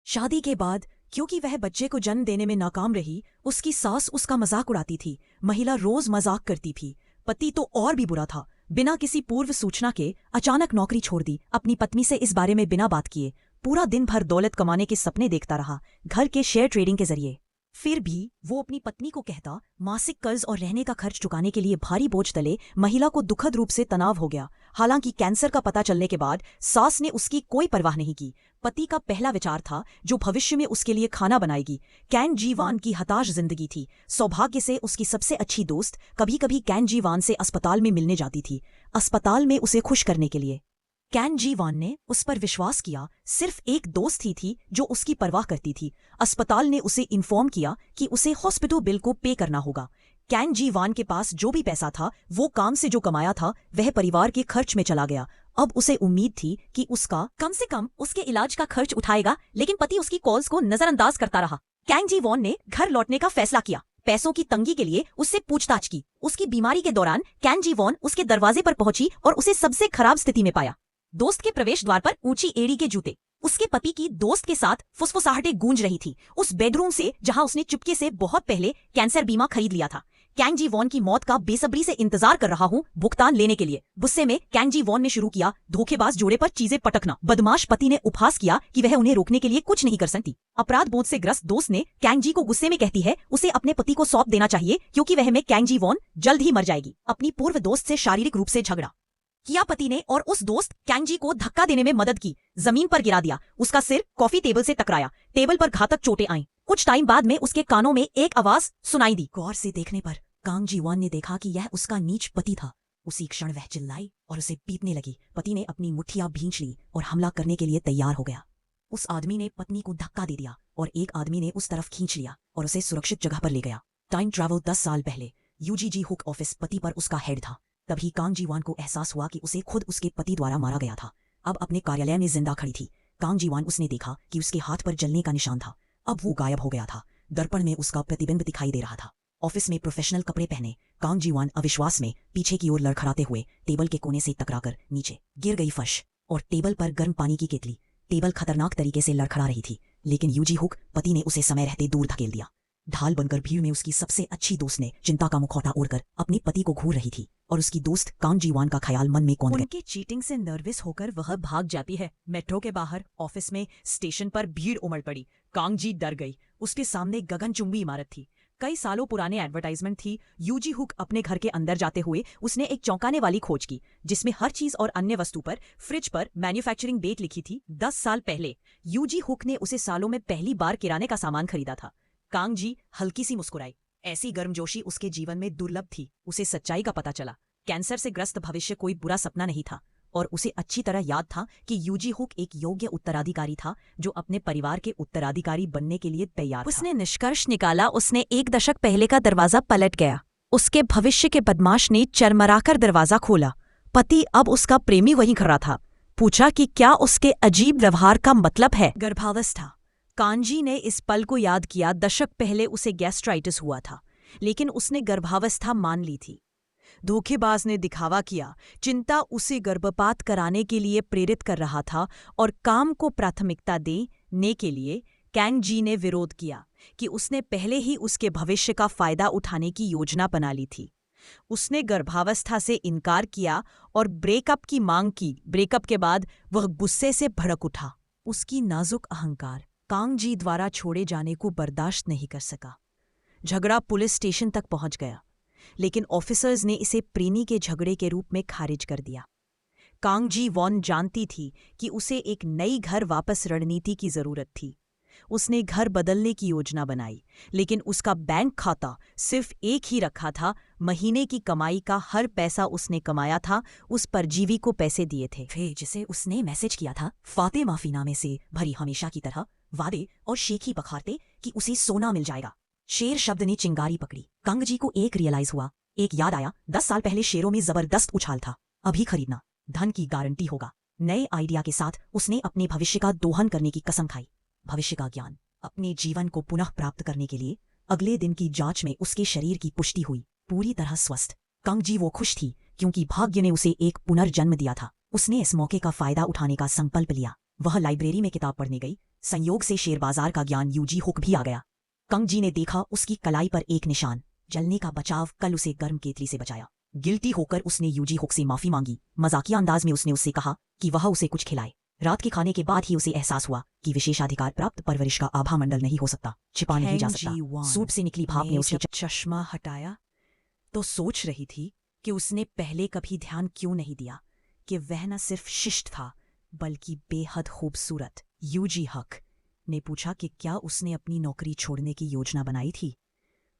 शादी के बाद क्योंकि वह बच्चे को जन्म देने में नाकाम रही, उसकी सास उसका मजाक उड़ाती थी। महिला रोज मजाक करती थी। पति तो और भी बुरा था। बिना किसी पूर्व सूचना के अचानक नौकरी छोड़ दी, अपनी पत्नी से इस बारे में बिना बात किए। पूरा दिन भर दौलत कमाने के सपने देखता रहा, घर के शेयर ट्रेडिंग के जरिए। फिर भी वो अपनी पत्नी को कहता, मासिक कर्ज और रहने का खर्च चुकाने के लिए भारी बोझ तले महिला को दुखद रूप से तनाव हो गया। हालांकि कैंसर का पता चलने के बाद सास ने उसकी कोई परवाह नहीं की। पति का पहला विचार था जो भविष्य में उसके लिए खाना बनाएगी। कैन जी वान की हताश जिंदगी थी। सौभाग्य से उसकी सबसे अच्छी दोस्त कभी कभी कैन जी वान से अस्पताल में मिलने जाती थी, अस्पताल में उसे खुश करने के लिए। कैन जी वान ने उस पर विश्वास किया। सिर्फ एक दोस्त ही थी जो उसकी परवाह करती थी। अस्पताल ने उसे इन्फॉर्म किया कि उसे हॉस्पिटल बिल को पे करना होगा। कैन जी वान के पास जो भी पैसा था वो काम से जो कमाया था वह परिवार के खर्च में चला गया। अब उसे उम्मीद थी कि उसका कम से कम उसके इलाज का खर्च उठाएगा, लेकिन पति उसकी कॉल्स को नजरअंदाज करता रहा। कैन जी वॉन ने घर लौटने का फैसला किया। पैसों की तंगी के लिए उससे पूछताछ की। उसकी बीमारी के दौरान कैन जी वॉन उसके दरवाजे पर पहुंची और उसे सबसे खराब स्थिति में पाया। दोस्त के प्रवेश द्वार पर ऊंची एड़ी के जूते। उसके पति की दोस्त के साथ फुसफुसाहटें गूंज रही थी, उस बेडरूम से जहां उसने चुपके से बहुत पहले कैंसर बीमा खरीद लिया था। कैन जी वॉन की मौत का बेसब्री से इंतजार कर रहा हूं भुगतान लेने के लिए। गुस्से में कैन जी वॉन ने शुरू किया धोखेबाज जोड़े पर चीजें पटकना। बदमाश पति ने उपहास किया कि वह उन्हें रोकने के लिए कुछ नहीं कर सकती। अपराध बोध से ग्रस्त दोस्त ने कैन जी को गुस्से में कहती है उसे अपने पति को सौंप देना चाहिए क्योंकि वह में कैन जी वॉन जल्द ही मर जाएगी। अपनी पूर्व दोस्त से शारीरिक रूप से झगड़ा किया पति ने और उस दोस्त कैन जी को धक्का देने में मदद की, जमीन पर गिरा दिया। उसका सिर कॉफी टेबल से टकराया, टेबल पर घातक चोटें आईं। कुछ टाइम बाद में उसके कानों में एक आवाज सुनाई दी। गौर से देखने पर कांग जी वान ने देखा कि यह उसका नीच पति था। उसी क्षण वह चिल्लाई और उसे पीटने लगी। पति ने अपनी मुट्ठियां भींच ली और हमला करने के लिए तैयार हो गया। उस आदमी ने पत्नी को धक्का दे दिया और एक आदमी ने उस तरफ खींच लिया और उसे सुरक्षित जगह पर ले गया। टाइम ट्रैवल 10 साल पहले यूजीजी हुक ऑफिस पति पर उसका हेड था। तभी कांग जी वान को एहसास हुआ कि उसे खुद उसके पति द्वारा मारा गया था। अब अपने कार्यालय में जिंदा खड़ी थी कांग जी वान। उसने देखा कि उसके हाथ पर जलने का निशान था। अब वो गायब हो गया था। दर्पण में उसका प्रतिबिंब दिखाई दे रहा था। ऑफिस में प्रोफेशनल कपड़े पहने कांग जी वान अविश्वास में पीछे की ओर लड़खड़ाते हुए टेबल के कोने से टकराकर नीचे गिर गई। फर्श और टेबल पर गर्म पानी की केतली। टेबल खतरनाक तरीके से लड़खड़ा रही थी, लेकिन यूजी हुक पति ने उसे समय रहते दूर धकेल दिया। ढाल बनकर भीड़ में उसकी सबसे अच्छी दोस्त ने चिंता का मुखौटा ओढ़कर अपने पति को घूर रही थी और उसकी दोस्त कांग जी वान का ख्याल मन में कौन गया। उनके चीटिंग से नर्वस होकर वह भाग जाती है। मेट्रो के बाहर, ऑफिस में, स्टेशन पर भीड़ उमड़ पड़ी। कांग जी डर गई। उसके सामने गगनचुंबी इमारत थी। कई सालों पुराने एडवर्टाइजमेंट थी। यूजी हुक अपने घर के अंदर जाते हुए उसने एक चौंकाने वाली खोज की जिसमें हर चीज और अन्य वस्तु पर फ्रिज पर मैन्युफैक्चरिंग डेट लिखी थी। 10 साल पहले यूजी हुक ने उसे सालों में पहली बार किराने का सामान खरीदा था। कांग जी हल्की सी मुस्कुराई। ऐसी गर्मजोशी उसके जीवन में दुर्लभ थी। उसे सच्चाई का पता चला। कैंसर से ग्रस्त भविष्य कोई बुरा सपना नहीं था और उसे अच्छी तरह याद था कि यूजी हुक एक योग्य उत्तराधिकारी था जो अपने परिवार के उत्तराधिकारी बनने के लिए तैयार था। उसने निष्कर्ष निकाला। उसने 1 दशक पहले का दरवाजा पलट गया। उसके भविष्य के बदमाश ने चरमराकर दरवाजा खोला। पति, अब उसका प्रेमी वहीं खड़ा था। पूछा कि क्या उसके अजीब व्यवहार का मतलब है गर्भावस्था। कांजी ने इस पल को याद किया। दशक पहले उसे गैस्ट्राइटिस हुआ था, लेकिन उसने गर्भावस्था मान ली थी। धोखेबाज ने दिखावा किया। चिंता उसे गर्भपात कराने के लिए प्रेरित कर रहा था और काम को प्राथमिकता देने के लिए कैंग जी ने विरोध किया कि उसने पहले ही उसके भविष्य का फायदा उठाने की योजना बना ली थी। उसने गर्भावस्था से इनकार किया और ब्रेकअप की मांग की। ब्रेकअप के बाद वह गुस्से से भड़क उठा। उसकी नाजुक अहंकार कांग जी द्वारा छोड़े जाने को बर्दाश्त नहीं कर सका। झगड़ा पुलिस स्टेशन तक पहुंच गया, लेकिन ऑफिसर्स ने इसे प्रेमी के झगड़े के रूप में खारिज कर दिया। कांग जी वॉन जानती थी कि उसे एक नई घर वापस रणनीति की जरूरत थी। उसने घर बदलने की योजना बनाई, लेकिन उसका बैंक खाता सिर्फ एक ही रखा था। महीने की कमाई का हर पैसा उसने कमाया था, उस परजीवी को पैसे दिए थे। फिर जिसे उसने मैसेज किया था, फाते माफी नामे से भरी हमेशा की तरह वादे और शेखी बखारते कि उसे सोना मिल जाएगा। शेर शब्द ने चिंगारी पकड़ी। कांग जी को एक रियलाइज हुआ, एक याद आया। 10 साल पहले शेरों में जबरदस्त उछाल था। अभी खरीदना, धन की गारंटी होगा। नए आइडिया के साथ उसने अपने भविष्य का दोहन करने की कसम खाई। भविष्य का ज्ञान अपने जीवन को पुनः प्राप्त करने के लिए अगले दिन की जांच में उसके शरीर की पुष्टि हुई, पूरी तरह स्वस्थ। कांग जी वो खुश थी क्योंकि भाग्य ने उसे एक पुनर्जन्म दिया था। उसने इस मौके का फायदा उठाने का संकल्प लिया। वह लाइब्रेरी में किताब पढ़ने गई। संयोग से शेयर बाजार का ज्ञान यूजी हुक भी आ गया। कंग जी ने देखा उसकी कलाई पर एक निशान, जलने का बचाव कल उसे गर्म केतली से बचाया। गिल्टी होकर उसने यूजी हुक से माफी मांगी। मजाकिया अंदाज में उसने उससे कहा कि वह उसे कुछ खिलाए। रात के खाने के बाद ही उसे एहसास हुआ कि विशेषाधिकार प्राप्त परवरिश का आभा मंडल नहीं हो सकता, छिपा नहीं जा सकता। सूप से निकली भाप ने उसके चश्मा हटाया तो सोच रही थी कि उसने पहले कभी ध्यान क्यों नहीं दिया कि वह न सिर्फ शिष्ट था बल्कि बेहद खूबसूरत। यूजी हक ने पूछा कि क्या उसने अपनी नौकरी छोड़ने की योजना बनाई थी।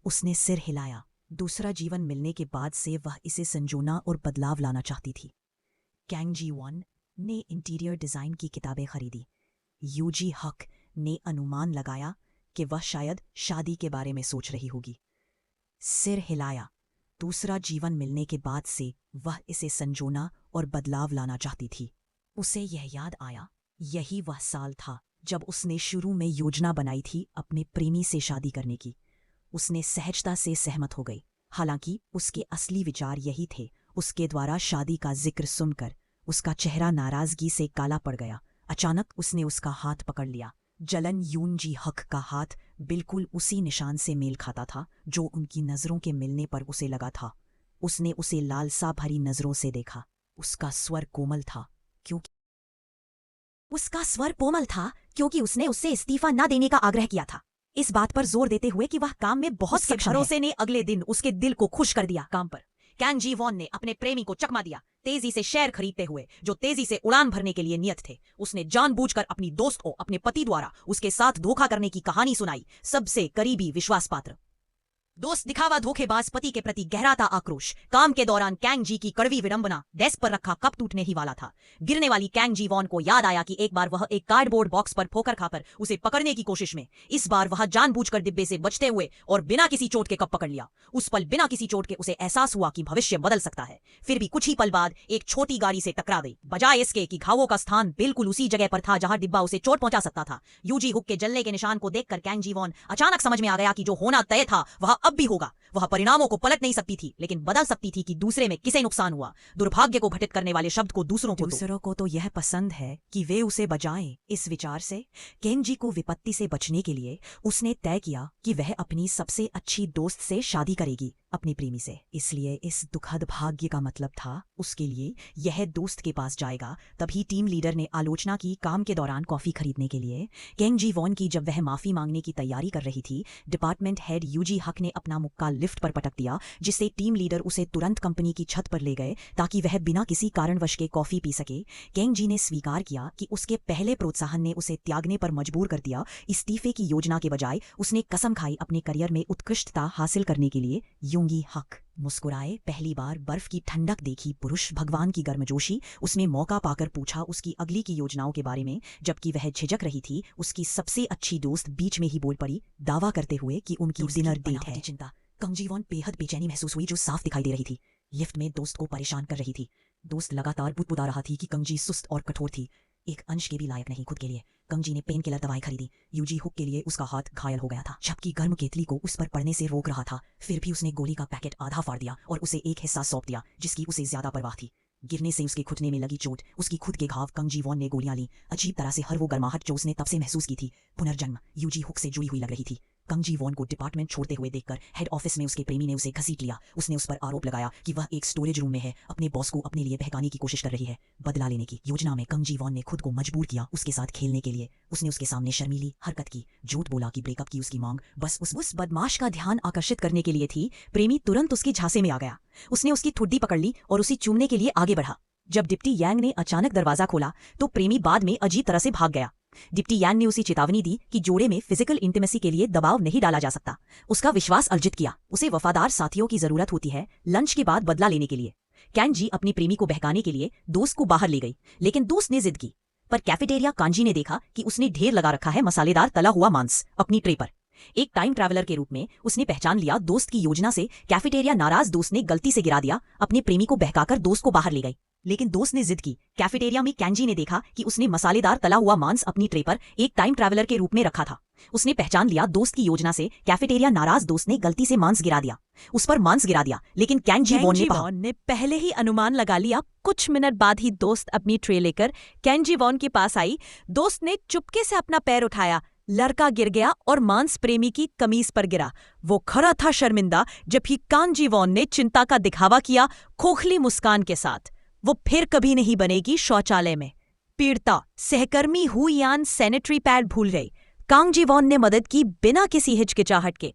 उसने सिर हिलाया। दूसरा जीवन मिलने के बाद से वह इसे संजोना और बदलाव लाना चाहती थी। कैंग जी वॉन ने इंटीरियर डिजाइन की किताबें खरीदी। यूजी हक ने अनुमान लगाया कि वह शायद शादी के बारे में सोच रही होगी। सिर हिलाया। दूसरा जीवन मिलने के बाद से वह इसे संजोना और बदलाव लाना चाहती थी। उसे यह याद आया, यही वह साल था जब उसने शुरू में योजना बनाई थी अपने प्रेमी से शादी करने की। उसने सहजता से सहमत हो गई, हालांकि उसके असली विचार यही थे। उसके द्वारा शादी का जिक्र सुनकर उसका चेहरा नाराजगी से काला पड़ गया। अचानक उसने उसका हाथ पकड़ लिया। जलन यूनजी हक का हाथ बिल्कुल उसी निशान से मेल खाता था जो उनकी नजरों के मिलने पर उसे लगा था। उसने उसे लालसा भरी नजरों से देखा। उसका स्वर कोमल था क्योंकि उसने उससे इस्तीफा न देने का आग्रह किया था, इस बात पर जोर देते हुए कि वह काम में बहुत सक्षम है। भरोसे ने अगले दिन उसके दिल को खुश कर दिया। काम पर कैंग जी वॉन ने अपने प्रेमी को चकमा दिया, तेजी से शेयर खरीदते हुए जो तेजी से उड़ान भरने के लिए नियत थे। उसने जानबूझकर अपनी दोस्त को अपने पति द्वारा उसके साथ धोखा करने की कहानी सुनाई। सबसे करीबी विश्वास पात्र दोस्त दिखावा धोखेबाज पति के प्रति गहराता आक्रोश। काम के दौरान कैंग जी की कड़वी विडंबना। डेस्क पर रखा कप टूटने ही वाला था। गिरने वाली कैंग जी वॉन को याद आया कि एक बार वह एक कार्डबोर्ड बॉक्स पर ठोकर खाकर उसे पकड़ने की कोशिश में, इस बार वह जानबूझकर डिब्बे से बचते हुए और बिना किसी चोट के कप पकड़ लिया। उस पल बिना किसी चोट के उसे एहसास हुआ कि भविष्य बदल सकता है। फिर भी कुछ ही पल बाद एक छोटी गाड़ी से टकरा गई, बजाय इसके कि घावों का स्थान बिल्कुल उसी जगह पर था जहां डिब्बा उसे चोट पहुंचा सकता था। यूजी हुक के जलने के निशान को देखकर कैंग जी वॉन अचानक समझ में आ गया कि जो होना तय था वह अब भी होगा। वह परिणामों को पलट नहीं सकती थी, लेकिन बदल सकती थी कि दूसरे में किसे नुकसान हुआ। दुर्भाग्य को घटित करने वाले शब्द को दूसरों को तो यह पसंद है कि वे उसे बजाएं। इस विचार से कैंग जी को विपत्ति से बचने के लिए उसने तय किया कि वह अपनी सबसे अच्छी दोस्त से शादी करेगी, अपनी प्रेमी से। इसलिए इस दुखद भाग्य का मतलब था उसके लिए यह दोस्त के पास जाएगा। तभी टीम लीडर ने आलोचना की। काम के दौरान कॉफी खरीदने के लिए कैंग जी वॉन की जब वह माफी मांगने की तैयारी कर रही थी, डिपार्टमेंट हेड यूजी हक ने अपना मुक्का लिफ्ट पर पटक दिया, जिससे टीम लीडर उसे तुरंत कंपनी की छत पर ले गए ताकि वह बिना किसी कारणवश के कॉफी पी सके। कैंग जी ने स्वीकार किया कि उसके पहले प्रोत्साहन ने उसे त्यागने पर मजबूर कर दिया। इस्तीफे की योजना के बजाय उसने कसम खाई अपने करियर में उत्कृष्टता हासिल करने के लिए। यूंगी हक मुस्कुराए। पहली बार बर्फ की ठंडक देखी पुरुष भगवान की गर्मजोशी। उसने मौका पाकर पूछा उसकी अगली की योजनाओं के बारे में। जबकि वह झिझक रही थी, उसकी सबसे अच्छी दोस्त बीच में ही बोल पड़ी, दावा करते हुए कि उनकी डिनर डेट है। चिंता कंग जी वॉन बेहद बेचैनी महसूस हुई जो साफ दिखाई दे रही थी। लिफ्ट में दोस्त को परेशान कर रही थी। दोस्त लगातार बुदबुदा रहा थी कि कंग जी सुस्त और कठोर थी, एक अंश के भी लायक नहीं खुद के लिए। कंग जी ने पेन किलर दवाई खरीदी। यूजी हुक के लिए उसका हाथ घायल हो गया था, जबकि गर्म केतली को उस पर पड़ने से रोक रहा था। फिर भी उसने गोली का पैकेट आधा फाड़ दिया और उसे एक हिस्सा सौंप दिया जिसकी उसे ज्यादा परवाह थी। गिरने से उसके घुटने में लगी चोट, उसकी खुद के घाव। कंग जी वॉन ने गोलियां ली। अजीब तरह से हर वो गर्माहट जो उसने तब से महसूस की थी, पुनर्जन्म यूजी हुक से जुड़ी हुई लग रही थी। कंग जी वॉन को डिपार्टमेंट छोड़ते हुए देखकर हेड ऑफिस में उसके प्रेमी ने उसे घसीट लिया। उसने उस पर आरोप लगाया कि वह एक स्टोरेज रूम में है, अपने बॉस को अपने लिए बहकाने की कोशिश कर रही है। बदला लेने की योजना में कंग जी वॉन ने खुद को मजबूर किया उसके साथ खेलने के लिए। उसने उसके सामने शर्मीली हरकत की, झूठ बोला कि ब्रेकअप की उसकी मांग बस उस बदमाश का ध्यान आकर्षित करने के लिए थी। प्रेमी तुरंत उसके झांसे में आ गया। उसने उसकी ठुड्डी पकड़ ली और उसे चूमने के लिए आगे बढ़ा। जब डिप्टी यांग ने अचानक दरवाजा खोला तो प्रेमी बाद में अजीब तरह से भाग गया। डिप्टी यांग ने उसे चेतावनी दी कि जोड़े में फिजिकल इंटीमेसी के लिए दबाव नहीं डाला जा सकता। उसका विश्वास अर्जित किया। उसे वफादार साथियों की जरूरत होती है लंच के बाद बदला लेने के लिए। कैंग जी अपनी प्रेमी को बहकाने के लिए दोस्त को बाहर ले गई, लेकिन दोस्त ने जिद की। पर कैफेटेरिया कांजी ने देखा कि उसने ढेर लगा रखा है मसालेदार तला हुआ मांस अपनी ट्रे पर। एक टाइम ट्रैवलर के रूप में उसने पहचान लिया दोस्त की योजना से कैफेटेरिया नाराज दोस्त ने गलती से गिरा दिया। अपने प्रेमी को बहकाकर दोस्त को बाहर ले गई, लेकिन दोस्त ने जिद की। कैफेटेरिया में कैंजी ने देखा कि उसने मसालेदार तला हुआ मांस अपनी ट्रे पर एक टाइम ट्रैवलर के रूप में रखा था। उसने पहचान लिया दोस्त की योजना से कैफेटेरिया नाराज दोस्त ने गलती से मांस गिरा दिया, उस पर मांस गिरा दिया, लेकिन कैंग जी वॉन ने पहले ही अनुमान लगा लिया। कुछ मिनट बाद ही दोस्त अपनी ट्रे लेकर कैंग जी वॉन के पास आई। दोस्त ने चुपके से अपना पैर उठाया, लड़का गिर गया और मांस प्रेमी की कमीज पर गिरा। वो खड़ा था शर्मिंदा, जबकि कैंग जी वॉन ने चिंता का दिखावा किया खोखली मुस्कान के साथ। वो फिर कभी नहीं बनेगी शौचालय में। पीड़िता सहकर्मी हु यान सैनिटरी पैड भूल गई। कैंग जी वॉन ने मदद की बिना किसी हिचकिचाहट के।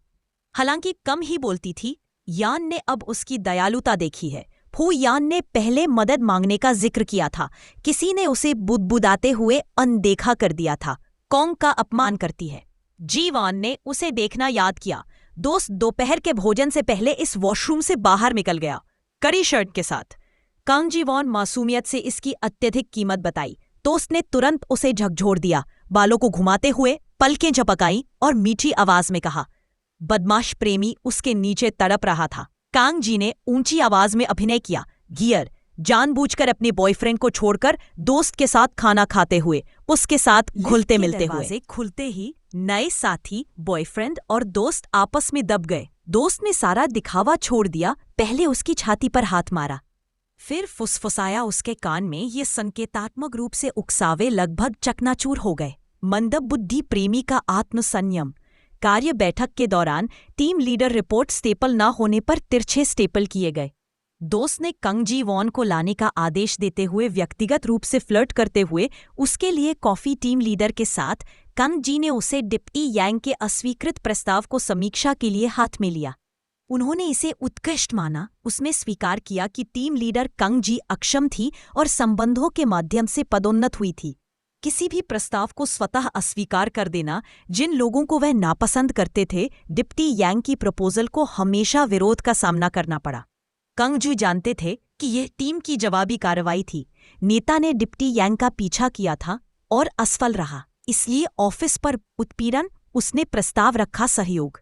हालांकि कम ही बोलती थी, यान ने अब उसकी दयालुता देखी है। हु यान ने पहले मदद मांगने का जिक्र किया था, किसी ने उसे बुदबुदाते हुए अनदेखा कर दिया था। कौंग का अपमान करती है। जी वॉन ने उसे देखना याद किया। दोस्त दोपहर के भोजन से पहले इस वॉशरूम से बाहर निकल गया, कड़ी शर्ट के साथ। कैंग जी वॉन मासूमियत से इसकी अत्यधिक कीमत बताई। दोस्त ने तुरंत उसे झकझोर दिया, बालों को घुमाते हुए पलकें झपकाई और मीठी आवाज में कहा। बदमाश प्रेमी उसके नीचे तड़प रहा था। कैंग जी ने ऊंची आवाज में अभिनय किया, गियर जानबूझकर अपने बॉयफ्रेंड को छोड़कर दोस्त के साथ खाना खाते हुए, उसके साथ घुलते मिलते हुए। खुलते ही नए साथी बॉयफ्रेंड और दोस्त आपस में दब गए। दोस्त ने सारा दिखावा छोड़ दिया, पहले उसकी छाती पर हाथ मारा, फिर फुसफुसाया उसके कान में। ये संकेतात्मक रूप से उकसावे लगभग चकनाचूर हो गए। मंदब बुद्धि प्रेमी का आत्मसंयम। कार्य बैठक के दौरान टीम लीडर रिपोर्ट स्टेपल न होने पर तिरछे स्टेपल किए गए। दोस्त ने कैंग जी वॉन को लाने का आदेश देते हुए व्यक्तिगत रूप से फ्लर्ट करते हुए उसके लिए कॉफी टीम लीडर के साथ कैंग जी ने उसे डिप्टी यांग के अस्वीकृत प्रस्ताव को समीक्षा के लिए हाथ में लिया। उन्होंने इसे उत्कृष्ट माना। उसमें स्वीकार किया कि टीम लीडर कैंग जी अक्षम थी और संबंधों के माध्यम से पदोन्नत हुई थी। किसी भी प्रस्ताव को स्वतः अस्वीकार कर देना, जिन लोगों को वह नापसंद करते थे, डिप्टी यांग की प्रपोजल को हमेशा विरोध का सामना करना पड़ा। कैंग जी जानते थे कि यह टीम की जवाबी कार्रवाई थी। नेता ने डिप्टी यांग का पीछा किया था और असफल रहा, इसलिए ऑफिस पर उत्पीड़न। उसने प्रस्ताव रखा सहयोग।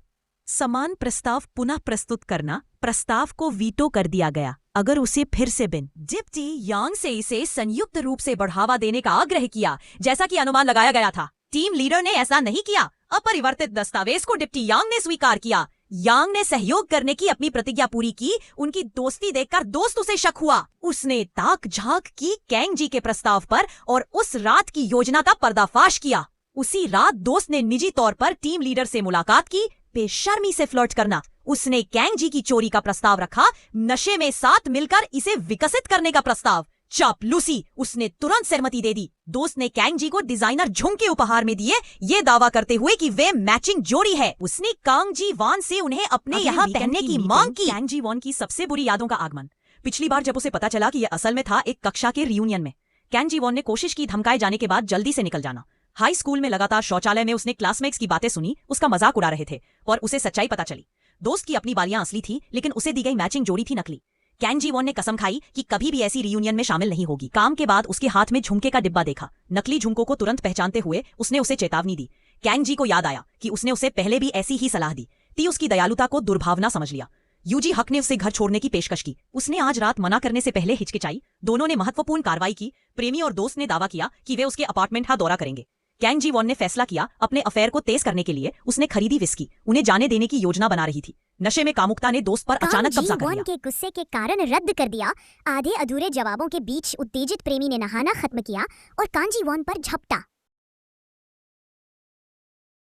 समान प्रस्ताव पुनः प्रस्तुत करना, प्रस्ताव को वीटो कर दिया गया अगर उसे फिर से डिप्टी यांग से इसे संयुक्त रूप से बढ़ावा देने का आग्रह किया, जैसा कि अनुमान लगाया गया था। टीम लीडर ने ऐसा नहीं किया। अपरिवर्तित दस्तावेज को डिप्टी यांग ने स्वीकार किया। यांग ने सहयोग करने की अपनी प्रतिज्ञा पूरी की। उनकी दोस्ती देखकर दोस्त उसे शक हुआ। उसने ताक झांक की कैंग जी के प्रस्ताव पर और उस रात की योजना का पर्दाफाश किया। उसी रात दोस्त ने निजी तौर पर टीम लीडर से मुलाकात की। बेशर्मी से फ्लर्ट करना। उसने कैंग जी की चोरी का प्रस्ताव रखा, नशे में साथ मिलकर इसे विकसित करने का प्रस्ताव। चापलूसी। उसने तुरंत सहमति दे दी। दोस्त ने कैंग जी को डिजाइनर झुमके उपहार में दिए, ये दावा करते हुए कि वे मैचिंग जोड़ी है। उसने कैंग जी वॉन से उन्हें अपने यहाँ पहनने की मांग की। कैंग जी वॉन की सबसे बुरी यादों का आगमन। पिछली बार जब उसे पता चला कि यह असल में था एक कक्षा के रियूनियन में, कैंग जी वॉन ने कोशिश की धमकाए जाने के बाद जल्दी से निकल जाना। हाई स्कूल में लगातार शौचालय में उसने क्लासमेट्स की बातें सुनी, उसका मजाक उड़ा रहे थे और उसे सच्चाई पता चली। दोस्त की अपनी बालियां असली थी, लेकिन उसे दी गई मैचिंग जोड़ी थी नकली। कैंग जी वॉन ने कसम खाई कि कभी भी ऐसी रियूनियन में शामिल नहीं होगी। काम के बाद उसके हाथ में झुमके का डिब्बा देखा। नकली झुमकों को तुरंत पहचानते हुए उसने उसे चेतावनी दी। कैंग जी को याद आया कि उसने उसे पहले भी ऐसी ही सलाह दी थी। उसकी दयालुता को दुर्भावना समझ लिया। यूजी हक ने उसे घर छोड़ने की पेशकश की। उसने आज रात मना करने से पहले हिचकिचाई। दोनों ने महत्वपूर्ण कार्रवाई की। प्रेमी और दोस्त ने दावा किया कि वे उसके अपार्टमेंट का दौरा करेंगे। कैंग जी वॉन ने फैसला किया, अपने अफेयर को तेज करने के लिए उसने खरीदी विस्की। उन्हें जाने देने की योजना बना रही थी। नशे में कामुकता ने दोस्त पर अचानक कब्जा कर लिया। के गुस्से के कारण रद्द कर दिया। आधे अधूरे जवाबों के बीच उत्तेजित प्रेमी ने नहाना खत्म किया और कैंग जी वॉन पर झपटा।